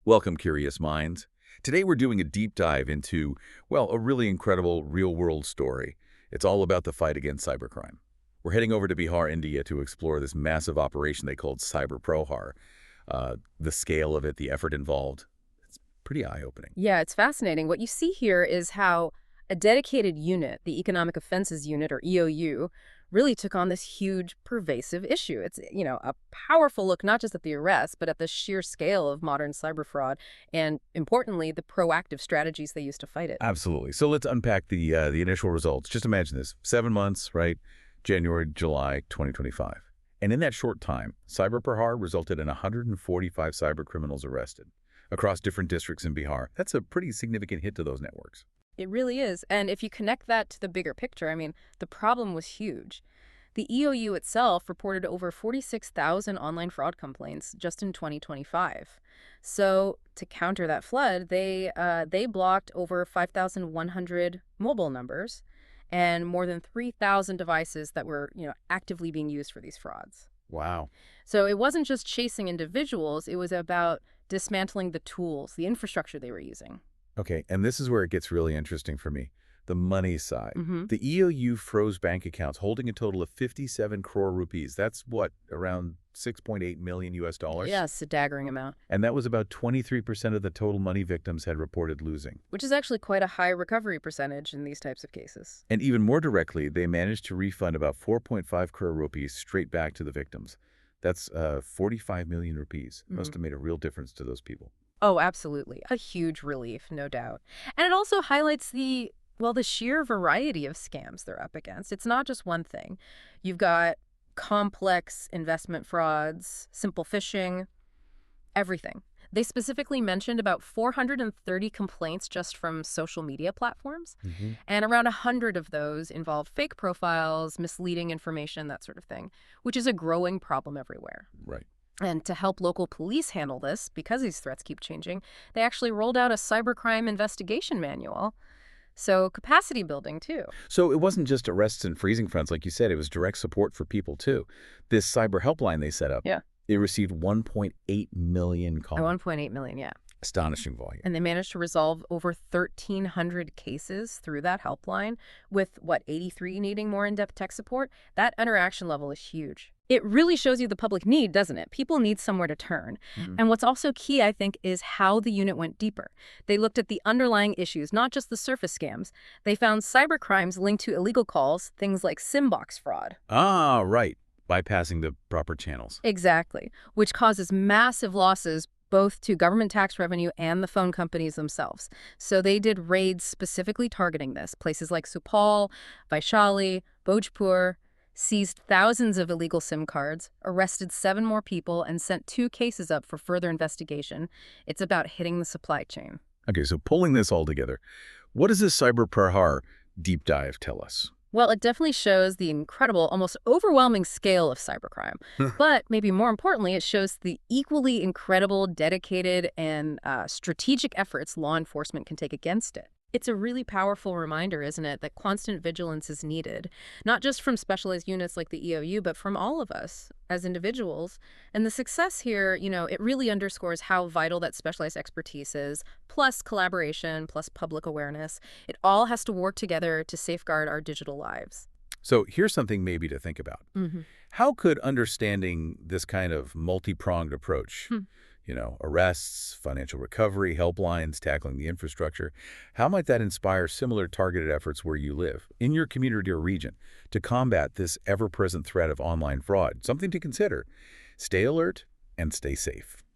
Welcome, curious minds. Today we're doing a deep dive into, well, a really incredible real-world story. It's all about the fight against cybercrime. We're heading over to Bihar, India to explore this massive operation they called Cyber Prahar. The scale of it, the effort involved, it's pretty eye-opening. Yeah, it's fascinating. What you see here is how a dedicated unit, the Economic Offenses Unit, or EOU, really took on this huge, pervasive issue. It's, a powerful look not just at the arrest, but at the sheer scale of modern cyber fraud and, importantly, the proactive strategies they use to fight it. Absolutely. So let's unpack the initial results. Just imagine this. 7 months, right? January, July 2025. And in that short time, Cyber Prahar resulted in 145 cyber criminals arrested across different districts in Bihar. That's a pretty significant hit to those networks. It really is. And if you connect that to the bigger picture, the problem was huge. The EOU itself reported over 46,000 online fraud complaints just in 2025. So to counter that flood, they blocked over 5,100 mobile numbers and more than 3,000 devices that were, actively being used for these frauds. Wow. So it wasn't just chasing individuals, it was about dismantling the tools, the infrastructure they were using. Okay, and this is where it gets really interesting for me. The money side. The EOU froze bank accounts holding a total of 57 crore rupees. That's what, around 6.8 million US dollars? Yes, a staggering amount. And that was about 23% of the total money victims had reported losing. Which is actually quite a high recovery percentage in these types of cases. And even more directly, they managed to refund about 4.5 crore rupees straight back to the victims. That's 45 million rupees. Must have made a real difference to those people. Oh, absolutely. A huge relief, no doubt. And it also highlights the sheer variety of scams they're up against. It's not just one thing. You've got complex investment frauds, simple phishing, everything. They specifically mentioned about 430 complaints just from social media platforms, and around 100 of those involve fake profiles, misleading information, that sort of thing, which is a growing problem everywhere. Right. And to help local police handle this, because these threats keep changing, they actually rolled out a cybercrime investigation manual. So capacity building, too. So it wasn't just arrests and freezing fronts, like you said. It was direct support for people, too. This cyber helpline they set up, it received 1.8 million calls. 1.8 million, yeah. Astonishing volume. And they managed to resolve over 1,300 cases through that helpline, with, 83 needing more in-depth tech support? That interaction level is huge. It really shows you the public need, doesn't it? People need somewhere to turn. And what's also key, I think, is how the unit went deeper. They looked at the underlying issues, not just the surface scams. They found cybercrimes linked to illegal calls, things like SIM box fraud. Ah, right. Bypassing the proper channels. Exactly, which causes massive losses both to government tax revenue and the phone companies themselves. So they did raids specifically targeting this. Places like Supaul, Vaishali, Bhojpur, seized thousands of illegal SIM cards, arrested 7 more people, and sent 2 cases up for further investigation. It's about hitting the supply chain. Okay, so pulling this all together, what does this Cyber Prahar deep dive tell us? Well, it definitely shows the incredible, almost overwhelming scale of cybercrime. But maybe more importantly, it shows the equally incredible, dedicated, and strategic efforts law enforcement can take against it. It's a really powerful reminder, isn't it, that constant vigilance is needed, not just from specialized units like the EOU, but from all of us as individuals. And the success here, it really underscores how vital that specialized expertise is, plus collaboration, plus public awareness. It all has to work together to safeguard our digital lives. So here's something maybe to think about. How could understanding this kind of multi-pronged approach, arrests, financial recovery, helplines, tackling the infrastructure, how might that inspire similar targeted efforts where you live, in your community or region, to combat this ever-present threat of online fraud? Something to consider. Stay alert and stay safe.